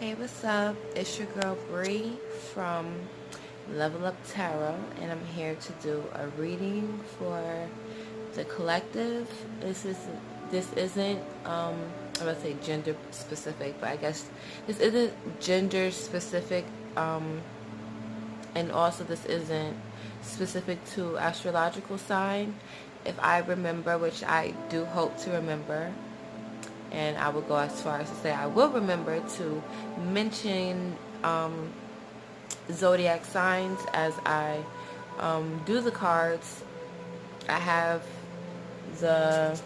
Hey, what's up? It's your girl Bree from Level Up Tarot, and I'm here to do a reading for the collective. This isn't I'm gonna say gender specific, but I guess this isn't gender specific, and also this isn't specific to astrological sign. If I remember, which I do hope to remember, and I will go as far as to say I will remember to mention zodiac signs as I do the cards. I have the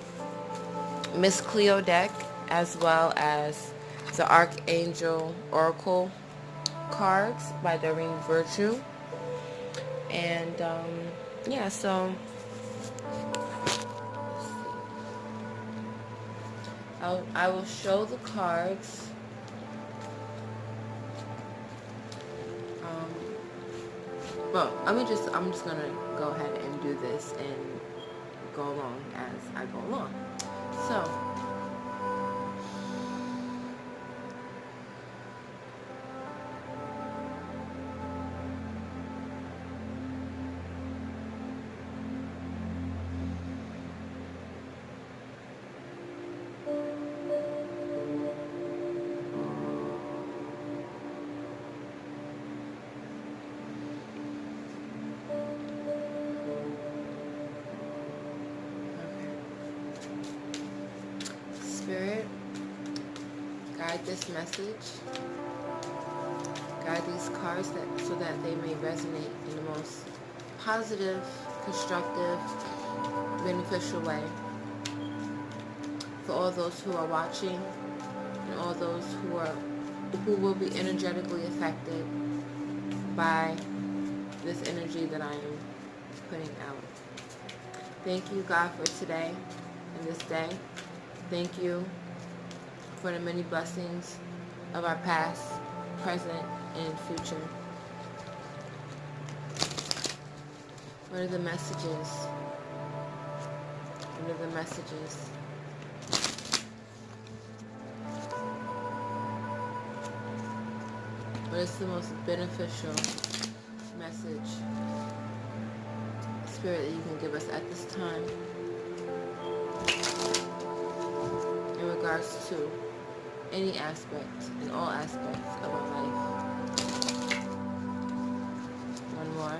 Miss Cleo deck as well as the Archangel Oracle cards by Doreen Virtue. And yeah, so I will show the cards. Well, I'm just gonna go ahead and do this and go along as I go along. So, Spirit, guide this message. Guide these cards so that they may resonate in the most positive, constructive, beneficial way for all those who are watching and all those who will be energetically affected by this energy that I am putting out. Thank you, God, for today and this day. Thank you for the many blessings of our past, present, and future. What are the messages? What are the messages? What is the most beneficial message, Spirit, that you can give us at this time in regards to any aspect and all aspects of our life? One more.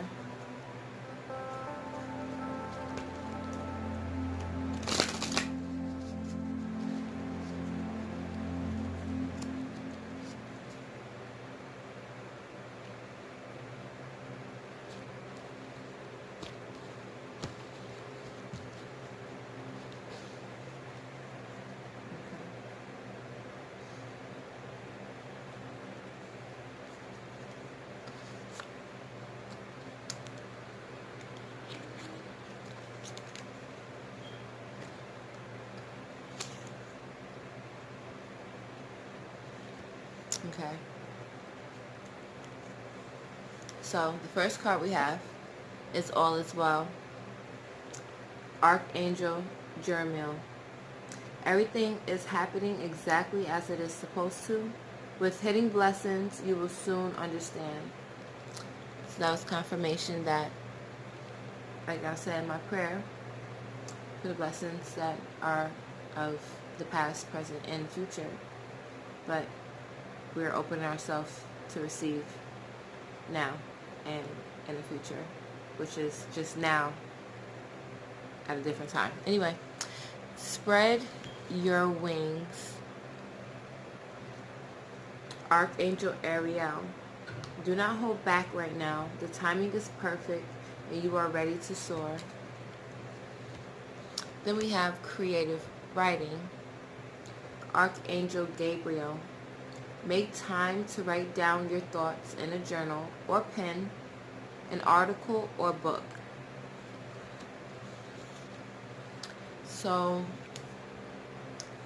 Okay. So the first card we have is All Is Well. Archangel Jeremiel. Everything is happening exactly as it is supposed to. With hidden blessings, you will soon understand. So that was confirmation that, like I said in my prayer, for the blessings that are of the past, present, and future. But we're opening ourselves to receive now and in the future, which is just now at a different time. Anyway, spread your wings. Archangel Ariel. Do not hold back right now. The timing is perfect and you are ready to soar. Then we have creative writing. Archangel Gabriel. Make time to write down your thoughts in a journal or pen, an article or book. So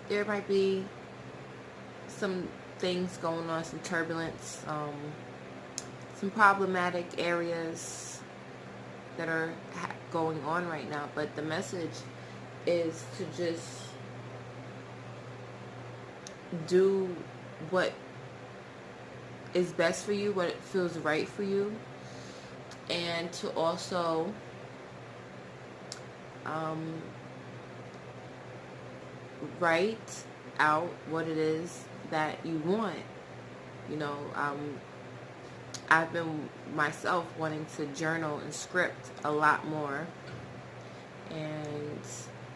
there might be some things going on, some turbulence, some problematic areas that are going on right now. But the message is to just do what is best for you, what feels right for you, and to also write out what it is that you want. You know, I've been myself wanting to journal and script a lot more, and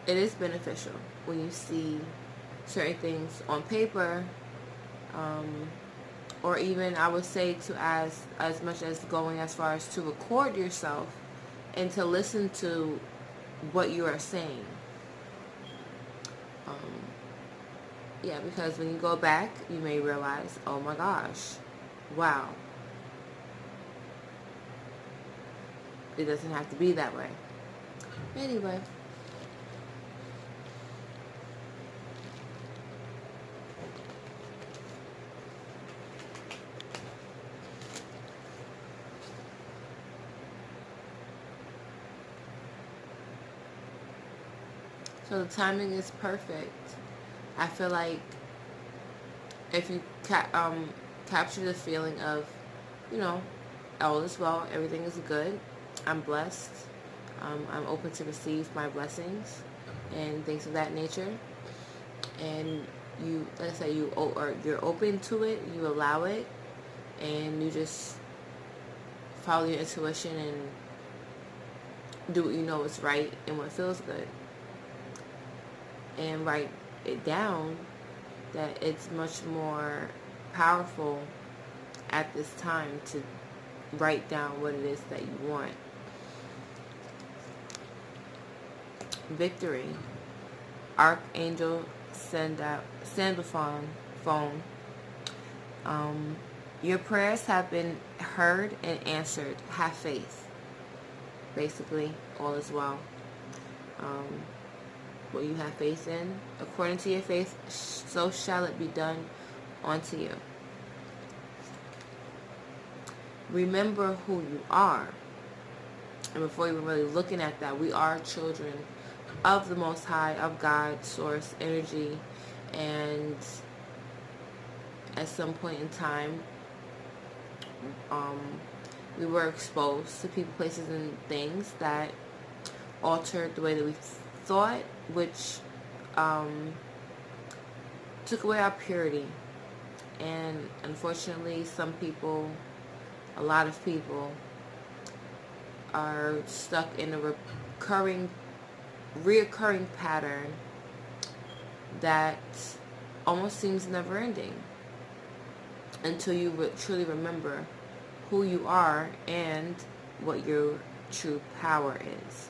it is beneficial when you see certain things on paper, or even I would say to as much as going as far as to record yourself and to listen to what you are saying. Yeah, because when you go back, you may realize, oh my gosh, wow, it doesn't have to be that way. Anyway. So the timing is perfect. I feel like if you capture the feeling of, you know, all is well, everything is good, I'm blessed, I'm open to receive my blessings and things of that nature, and you, like I said, you're open to it, you allow it, and you just follow your intuition and do what you know is right and what feels good, and write it down, that it's much more powerful at this time to write down what it is that you want. Victory. Archangel Sandalphon. Your prayers have been heard and answered. Have faith. Basically, all is well. What you have faith in, according to your faith, so shall it be done unto you. Remember who you are. And before you're really looking at that, we are children of the Most High, of God, source, energy, and at some point in time, we were exposed to people, places, and things that altered the way that we thought, which took away our purity. And unfortunately, some people, a lot of people, are stuck in a reoccurring pattern that almost seems never ending until you truly remember who you are and what your true power is.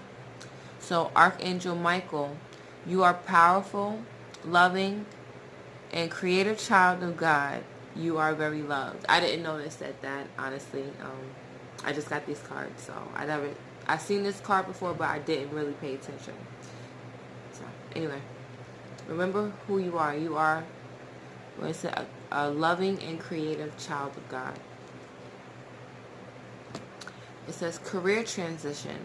So Archangel Michael, you are powerful, loving, and creative child of God. You are very loved. I didn't know this said that, honestly. I just got these cards, so I've seen this card before, but I didn't really pay attention. So anyway, remember who you are. You are, what is it, a loving and creative child of God. It says career transition.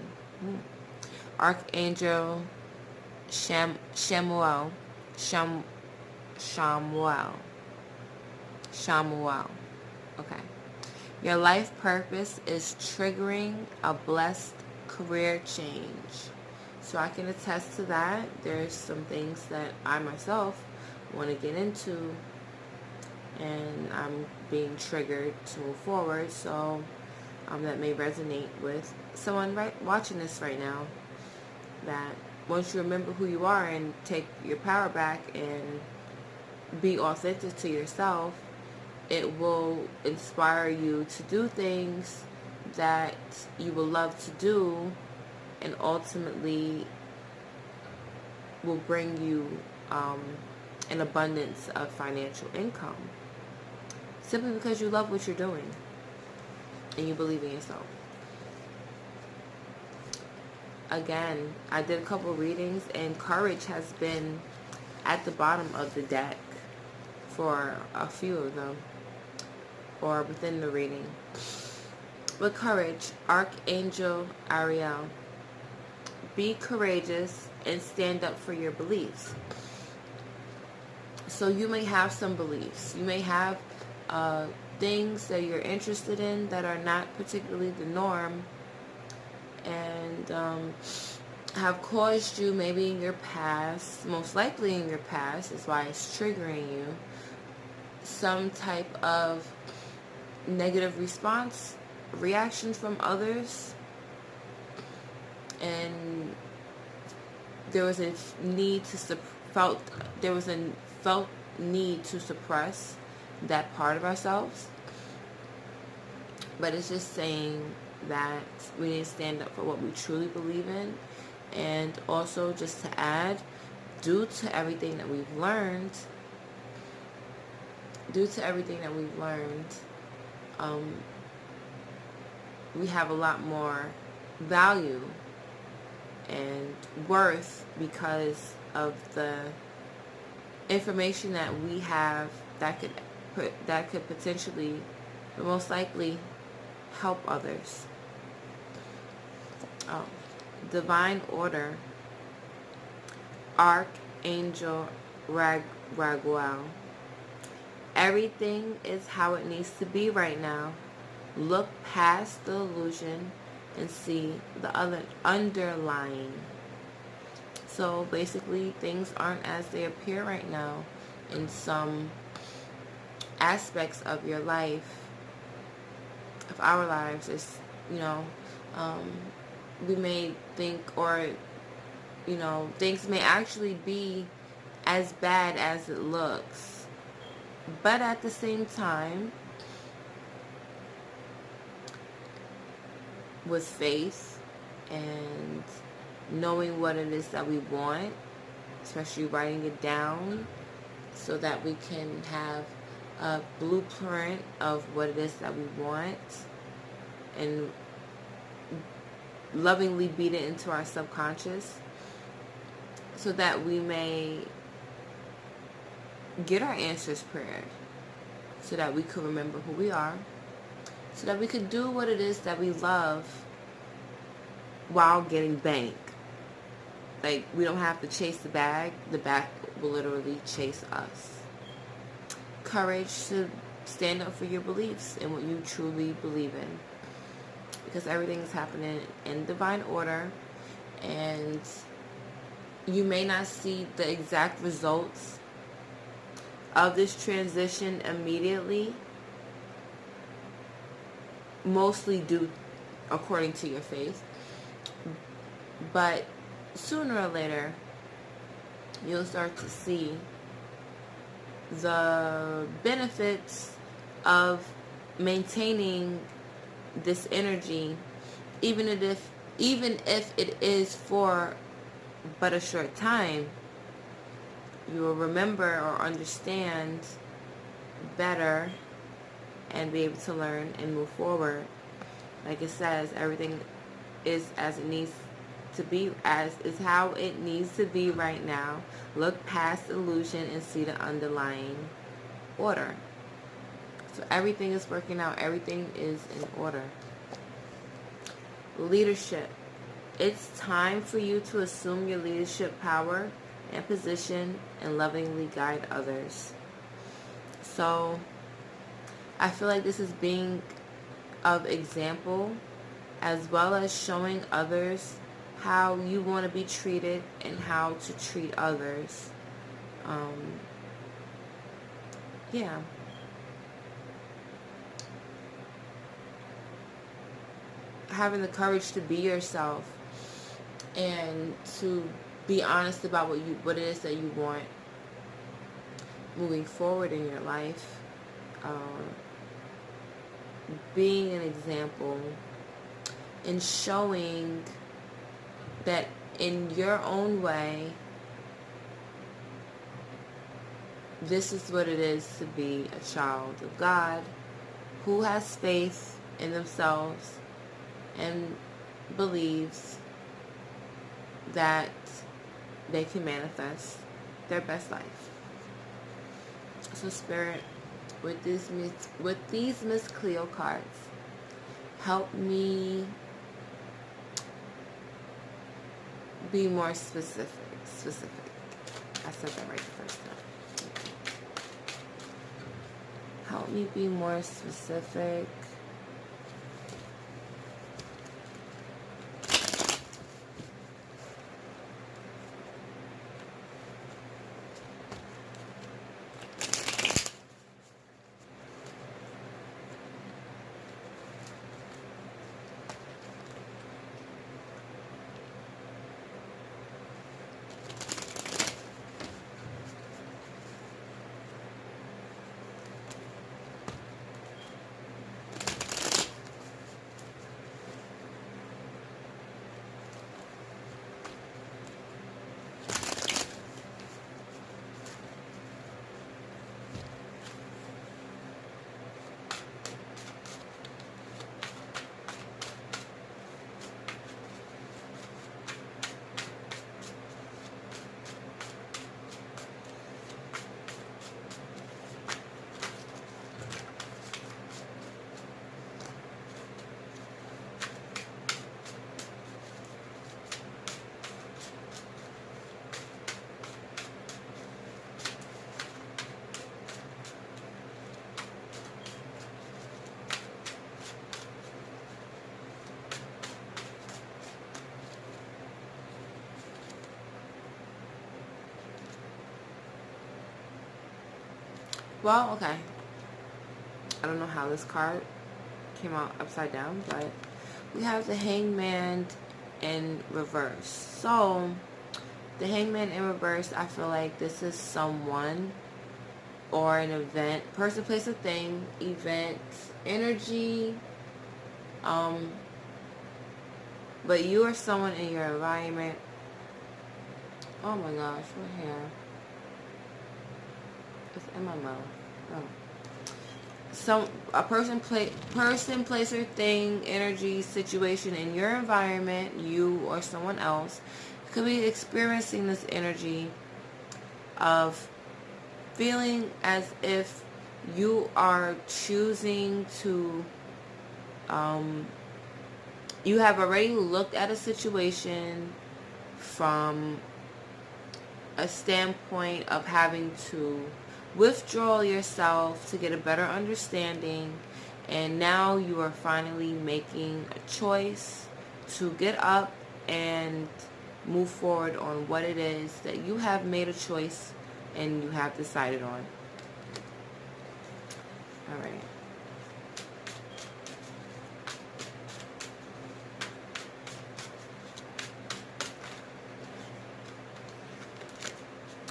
Archangel Shamuel. Okay. Your life purpose is triggering a blessed career change. So I can attest to that. There's some things that I myself want to get into, and I'm being triggered to move forward. So that may resonate with someone watching this right now. That once you remember who you are and take your power back and be authentic to yourself, it will inspire you to do things that you will love to do, and ultimately will bring you an abundance of financial income, simply because you love what you're doing and you believe in yourself. Again, I did a couple readings, and courage has been at the bottom of the deck for a few of them, or within the reading. With courage, Archangel Ariel, be courageous and stand up for your beliefs. So you may have some beliefs. You may have things that you're interested in that are not particularly the norm, and have caused you, maybe in your past, most likely in your past, is why it's triggering you, some type of negative reaction from others, and there was a felt need to suppress that part of ourselves. But it's just saying that we need to stand up for what we truly believe in. And also, just to add, due to everything that we've learned, we have a lot more value and worth because of the information that we have that could potentially, but most likely, help others. Divine Order, Archangel Raguel. Everything is how it needs to be right now. Look past the illusion and see the other underlying. So basically, things aren't as they appear right now in some aspects of your life, of our lives. It's, we may think, or, things may actually be as bad as it looks. But at the same time, with faith and knowing what it is that we want, especially writing it down so that we can have a blueprint of what it is that we want, and lovingly beat it into our subconscious so that we may get our answers prayer, so that we could remember who we are, so that we could do what it is that we love while getting bank. Like, we don't have to chase the bag will literally chase us. Courage to stand up for your beliefs and what you truly believe in, because everything is happening in divine order, and you may not see the exact results of this transition immediately, mostly due according to your faith, but sooner or later you'll start to see the benefits of maintaining this energy, even if it is for but a short time. You will remember or understand better and be able to learn and move forward. Like it says, everything is as it needs to be, as is how it needs to be right now. Look past illusion and see the underlying order. So everything is working out. Everything is in order. Leadership. It's time for you to assume your leadership power and position and lovingly guide others. So I feel like this is being of example, as well as showing others how you want to be treated and how to treat others. Having the courage to be yourself and to be honest about what it is that you want moving forward in your life. Being an example and showing that in your own way, this is what it is to be a child of God who has faith in themselves and believes that they can manifest their best life. So Spirit, with these Miss Cleo cards, help me be more specific. I said that right the first time. Help me be more specific. Well, okay. I don't know how this card came out upside down, but we have the Hangman in reverse. So, the Hangman in reverse, I feel like this is someone or an event, person, place, or thing, event, energy, but you are someone in your environment. Oh my gosh, what hair? It's in my mouth. Oh. A person, place, or thing, energy, situation in your environment, you or someone else, could be experiencing this energy of feeling as if you are choosing to, you have already looked at a situation from a standpoint of having to withdraw yourself to get a better understanding, and now you are finally making a choice to get up and move forward on what it is that you have made a choice and you have decided on. All right.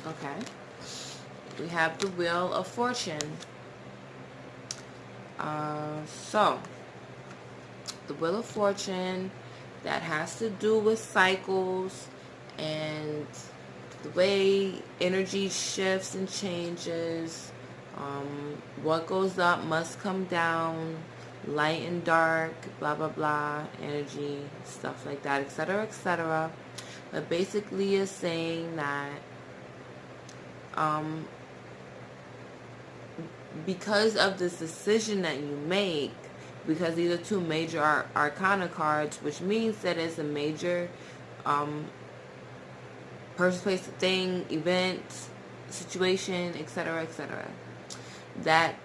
Okay. We have the Wheel of Fortune. So, the Wheel of Fortune, that has to do with cycles and the way energy shifts and changes. What goes up must come down. Light and dark, blah, blah, blah, energy, stuff like that, etc., etc. But basically is saying that because of this decision that you make, because these are two major arcana cards, which means that it's a major person, place, thing, event, situation, etc., etc., that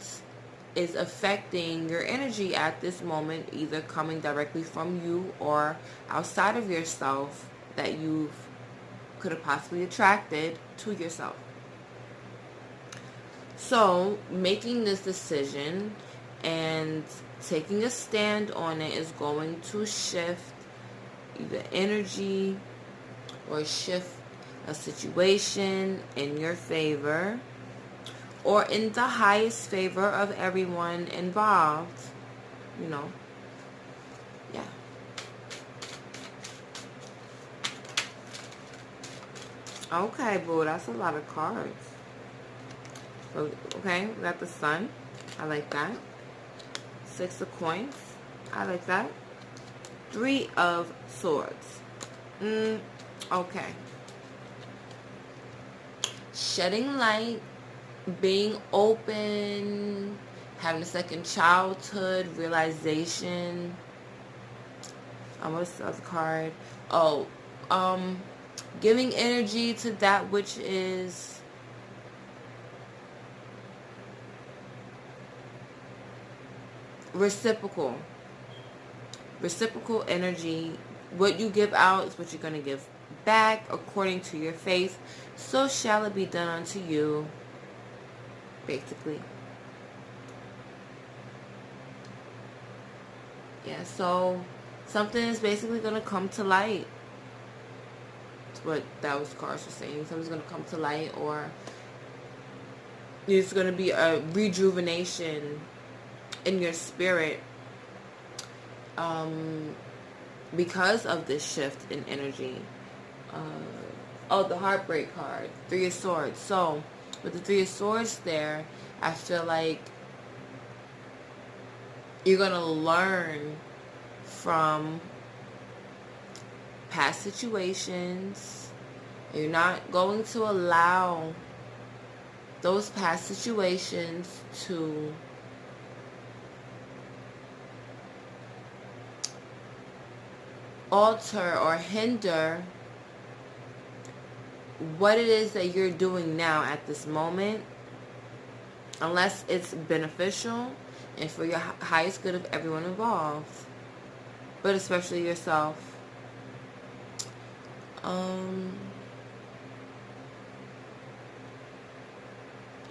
is affecting your energy at this moment, either coming directly from you or outside of yourself, that you could have possibly attracted to yourself. So, making this decision and taking a stand on it is going to shift either energy or shift a situation in your favor or in the highest favor of everyone involved. You know, yeah. Okay, boo, that's a lot of cards. Okay, we got the Sun. I like that. 6 of Coins. I like that. 3 of Swords. Okay. Shedding light, being open, having a second childhood, realization. What's the other card? Oh, giving energy to that which is reciprocal. Reciprocal energy. What you give out is what you're going to give back according to your faith. So shall it be done unto you, basically. Yeah, so something is basically going to come to light. That's what those cards were saying. Something's going to come to light, or there's going to be a rejuvenation in your spirit because of this shift in energy. The Heartbreak card, Three of Swords. So with the Three of Swords there, I feel like you're going to learn from past situations. You're not going to allow those past situations to alter or hinder what it is that you're doing now at this moment, unless it's beneficial and for your highest good of everyone involved, but especially yourself.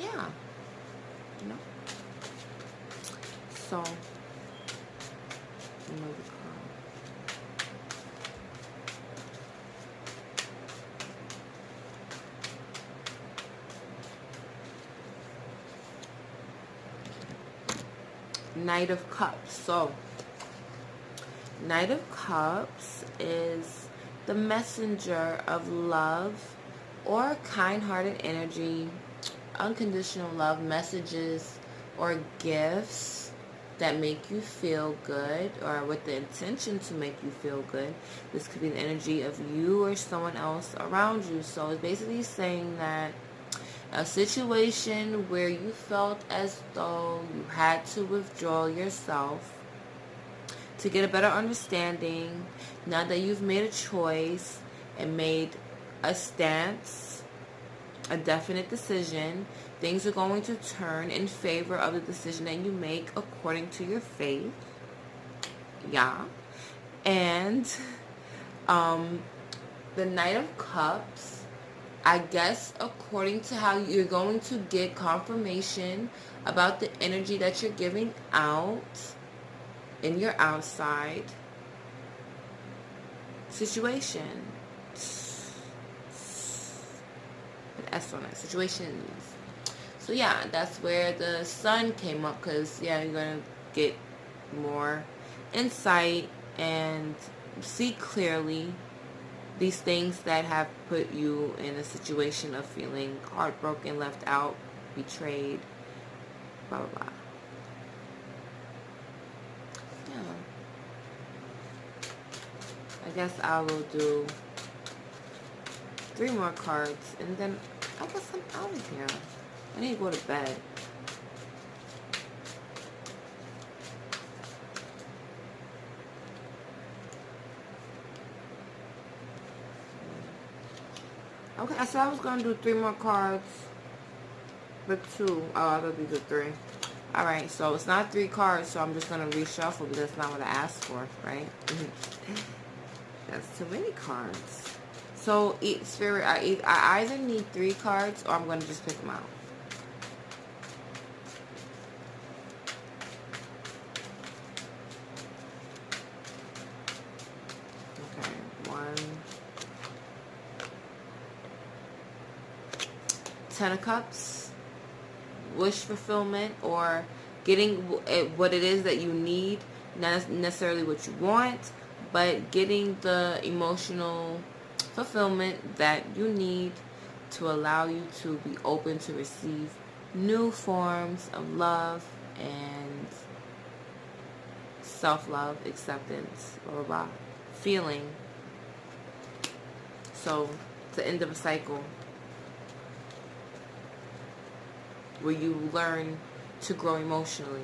Yeah, you know. So, another card. Knight of Cups. So, Knight of Cups is the messenger of love or kind-hearted energy, unconditional love, messages or gifts that make you feel good, or with the intention to make you feel good. This could be the energy of you or someone else around you. So it's basically saying that a situation where you felt as though you had to withdraw yourself to get a better understanding, now that you've made a choice and made a stance, a definite decision, things are going to turn in favor of the decision that you make according to your faith. Yeah. And the Knight of Cups, I guess according to how you're going to get confirmation about the energy that you're giving out in your outside situation. An S on that. Situations. So yeah, that's where the Sun came up, because yeah, you're going to get more insight and see clearly these things that have put you in a situation of feeling heartbroken, left out, betrayed, blah, blah, blah. Yeah. I guess I will do 3 more cards, and then I guess I'm out of here. I need to go to bed. Okay, I said I was going to do 3 more cards, but 2. Oh, I thought these were 3. Alright, so it's not 3 cards, so I'm just going to reshuffle, because that's not what I asked for, right? That's too many cards. So, Spirit, I either need 3 cards, or I'm going to just pick them out. Okay, 1. 10 of Cups. Wish fulfillment, or getting what it is that you need, not necessarily what you want, but getting the emotional fulfillment that you need to allow you to be open to receive new forms of love and self-love, acceptance, blah, blah, blah, feeling. So it's the end of a cycle where you learn to grow emotionally.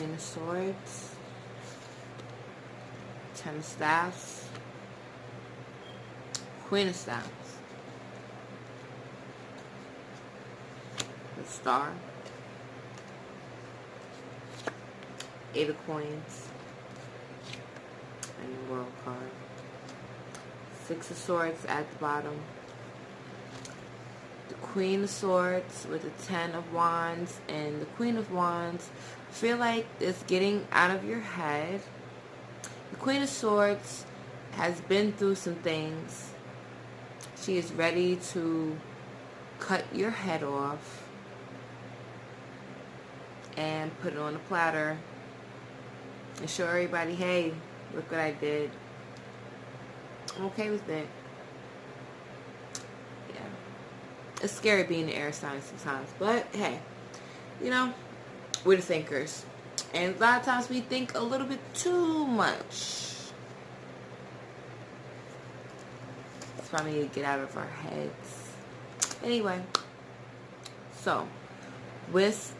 Queen of Swords, Ten of Staffs, Queen of Staffs, the Star, Eight of Coins, and the World card. Six of Swords at the bottom. The Queen of Swords with the Ten of Wands and the Queen of Wands. I feel like it's getting out of your head. The Queen of Swords has been through some things. She is ready to cut your head off and put it on a platter and show everybody, hey, look what I did. I'm okay with it. Yeah. It's scary being the air sign sometimes. But, hey, you know, we're the thinkers. And a lot of times we think a little bit too much. That's why we need to get out of our heads. Anyway. So, with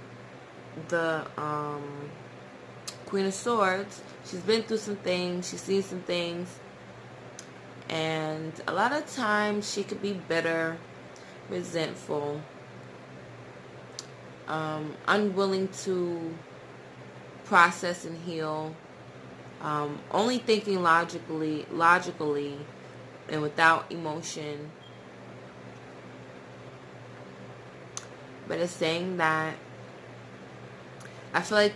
the Queen of Swords, she's been through some things. She's seen some things. And a lot of times she could be bitter, resentful, unwilling to process and heal, only thinking logically and without emotion. But it's saying that I feel like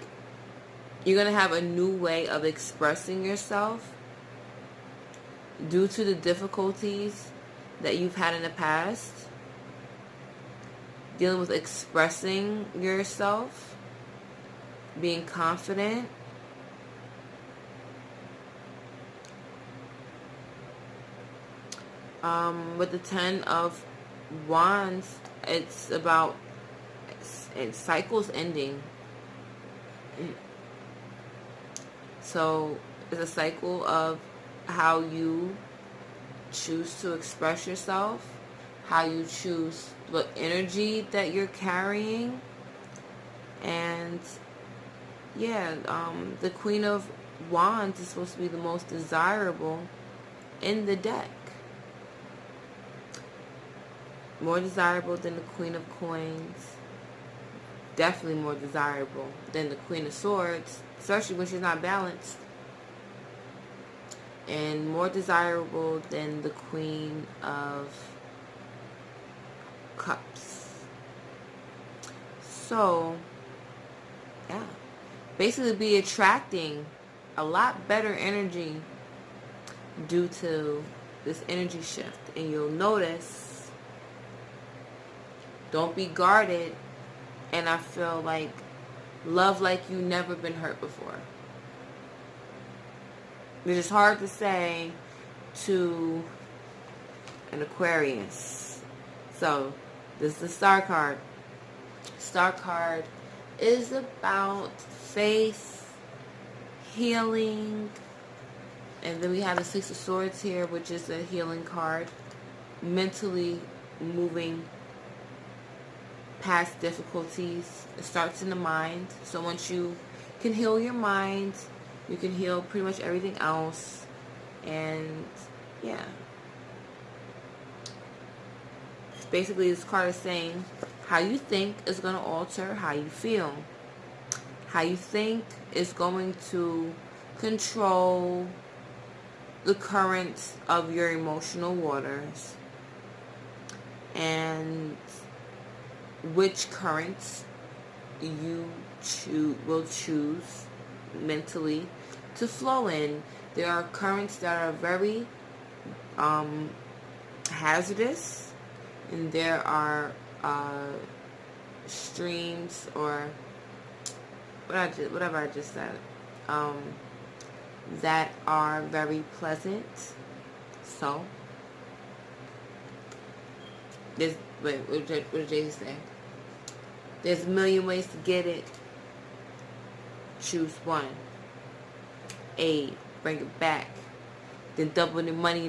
you're going to have a new way of expressing yourself due to the difficulties that you've had in the past, dealing with expressing yourself, being confident, with the Ten of Wands, it's about cycles ending. So it's a cycle of how you choose to express yourself, how you choose what energy that you're carrying. And yeah, the Queen of Wands is supposed to be the most desirable in the deck. More desirable than the Queen of Coins. Definitely more desirable than the Queen of Swords, especially when she's not balanced. And more desirable than the Queen of Cups. So, yeah. Basically be attracting a lot better energy due to this energy shift. And you'll notice, don't be guarded. And I feel like love like you've never been hurt before. Which is hard to say to an Aquarius. So, this is the Star card. Star card is about faith, healing, and then we have the Six of Swords here, which is a healing card. Mentally moving past difficulties. It starts in the mind. So once you can heal your mind, you can heal pretty much everything else. And yeah, it's basically, this card is saying how you think is going to alter how you feel. How you think is going to control the currents of your emotional waters. And which currents you will choose mentally to flow in. There are currents that are very hazardous, and there are streams, or whatever I just said, that are very pleasant. So there's, what did Jay say? There's a million ways to get it. Choose one. A, bring it back. Then double your money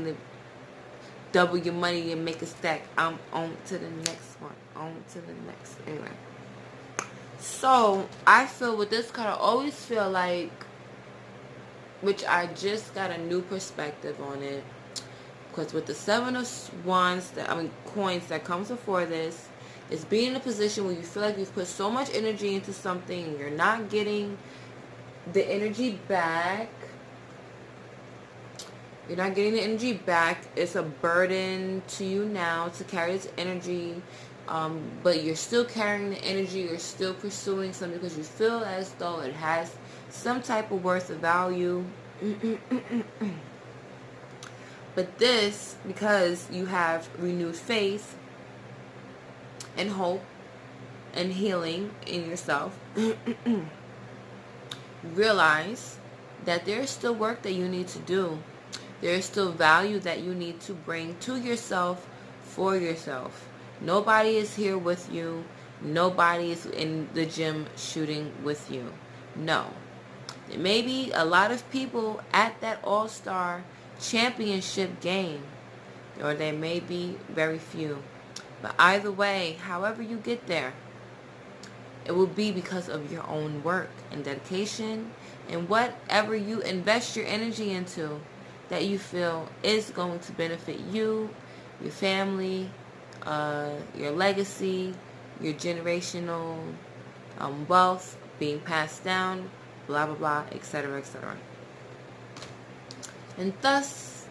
and make a stack. I'm on to the next one. On to the next. Anyway. So I feel with this card, I always feel like, which I just got a new perspective on it, because with the Seven of Wands, coins that comes before this, is being in a position where you feel like you've put so much energy into something and you're not getting the energy back. You're not getting the energy back. It's a burden to you now to carry this energy. But you're still carrying the energy. You're still pursuing something because you feel as though it has some type of worth of value. But this, because you have renewed faith and hope and healing in yourself, realize that there's still work that you need to do. There's still value that you need to bring to yourself for yourself. Nobody is here with you. Nobody is in the gym shooting with you. No. There may be a lot of people at that all-star championship game, or there may be very few. But either way, however you get there, it will be because of your own work and dedication and whatever you invest your energy into that you feel is going to benefit you, your family, your legacy, your generational wealth being passed down, blah, blah, blah, etc., etc. And thus,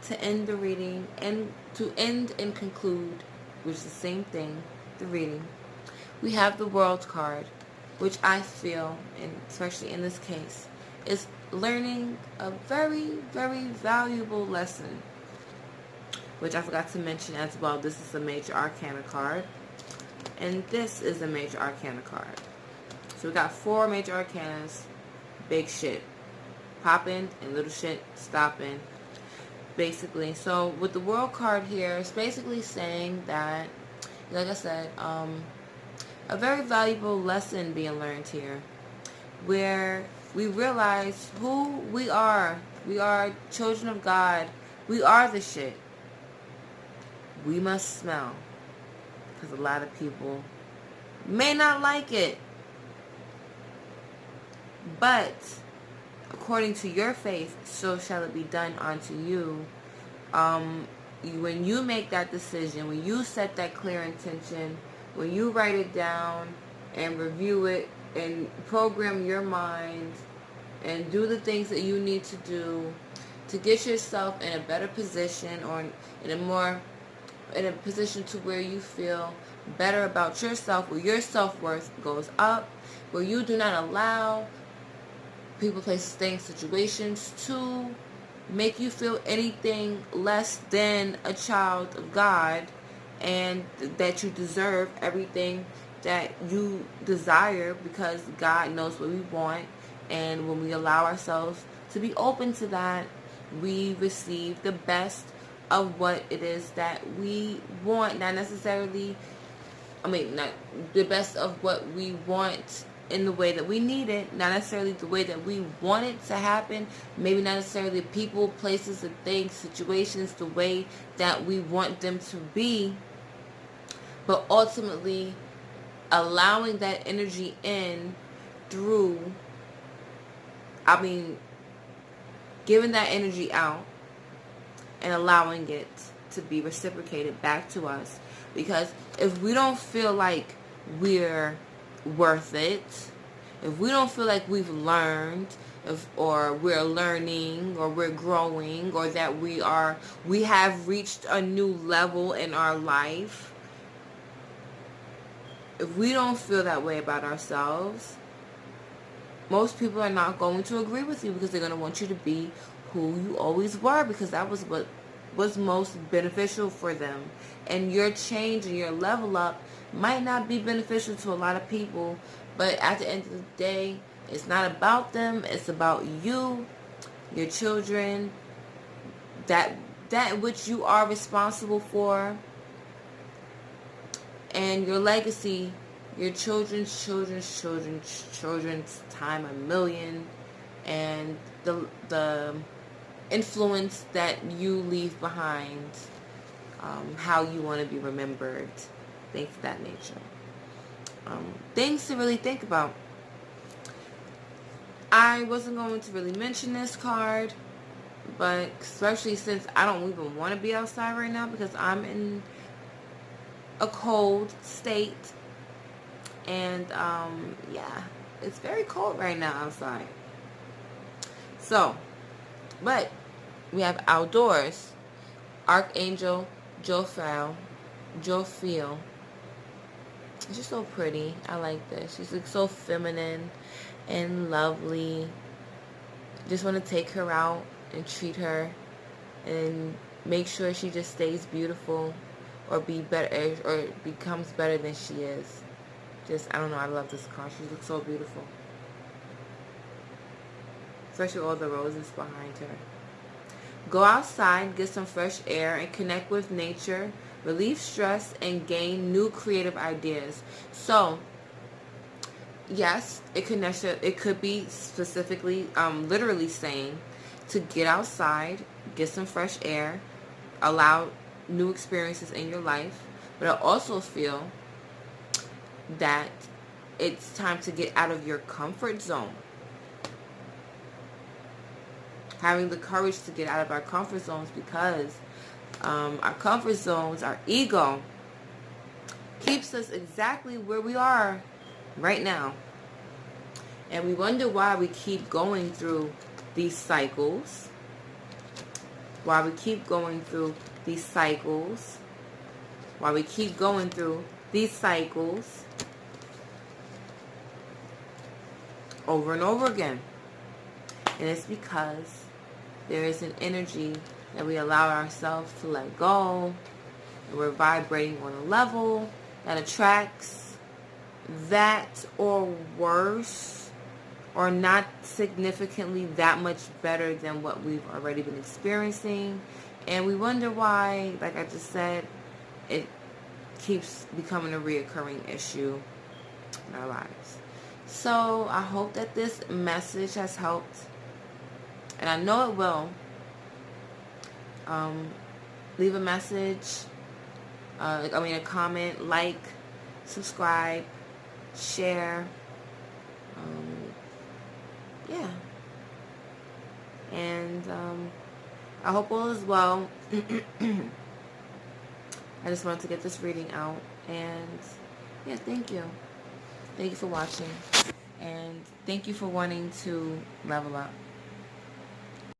to end the reading, and to end and conclude, which is the same thing, the reading, we have the World card, which I feel, and especially in this case, is learning a very, very valuable lesson, which I forgot to mention as well. This is a Major Arcana card, and this is a Major Arcana card. So we got 4 Major Arcanas, big shit popping and little shit stopping, basically. So with the World card here, it's basically saying that, like I said, a very valuable lesson being learned here, where we realize who we are. We are children of God. We are the shit. We must smell, because a lot of people may not like it. But according to your faith, so shall it be done unto you. When you make that decision, when you set that clear intention, when you write it down and review it and program your mind and do the things that you need to do to get yourself in a better position, or in a position to where you feel better about yourself, where your self-worth goes up, where you do not allow people, places, things, situations to make you feel anything less than a child of God, and that you deserve everything that you desire, because God knows what we want. And when we allow ourselves to be open to that, we receive the best of what it is that we want. Not necessarily, not the best of what we want in the way that we need it, not necessarily the way that we want it to happen, maybe not necessarily people, places, and things, situations, the way that we want them to be, but ultimately allowing that energy in through, giving that energy out and allowing it to be reciprocated back to us. Because if we don't feel like we're worth it, if we don't feel like we've learned, or we're learning, or we're growing, or that we have reached a new level in our life, if we don't feel that way about ourselves, most people are not going to agree with you, because they're going to want you to be who you always were, because that was what was most beneficial for them. And your change and your level up might not be beneficial to a lot of people, but at the end of the day, it's not about them. It's about you, your children, that which you are responsible for, and your legacy, your children's time 1,000,000, and the influence that you leave behind, how you want to be remembered, things of that nature. things to really think about. I wasn't going to really mention this card, but especially since I don't even want to be outside right now because I'm in a cold state. And yeah, it's very cold right now outside. So, but we have outdoors. Archangel Jophiel. She's so pretty. I like this. She's like so feminine and lovely. Just want to take her out and treat her and make sure she just stays beautiful or be better or becomes better than she is. Just, I don't know, I love this card. She looks so beautiful. Especially all the roses behind her. Go outside, get some fresh air, and connect with nature. Relieve stress and gain new creative ideas. So, yes, it could be specifically, literally saying to get outside, get some fresh air, allow new experiences in your life. But I also feel that it's time to get out of your comfort zone. Having the courage to get out of our comfort zones, because our comfort zones, our ego, keeps us exactly where we are right now. And we wonder why we keep going through these cycles. Why we keep going through these cycles. Why we keep going through these cycles over and over again. And it's because there is an energy that we allow ourselves to let go. And we're vibrating on a level that attracts that or worse, or not significantly that much better than what we've already been experiencing. And we wonder why, like I just said, it keeps becoming a reoccurring issue in our lives. So I hope that this message has helped. And I know it will. Leave a message, a comment, like, subscribe, share. Yeah. And I hope all is well. I just wanted to get this reading out. And yeah, thank you. Thank you for watching. And thank you for wanting to level up.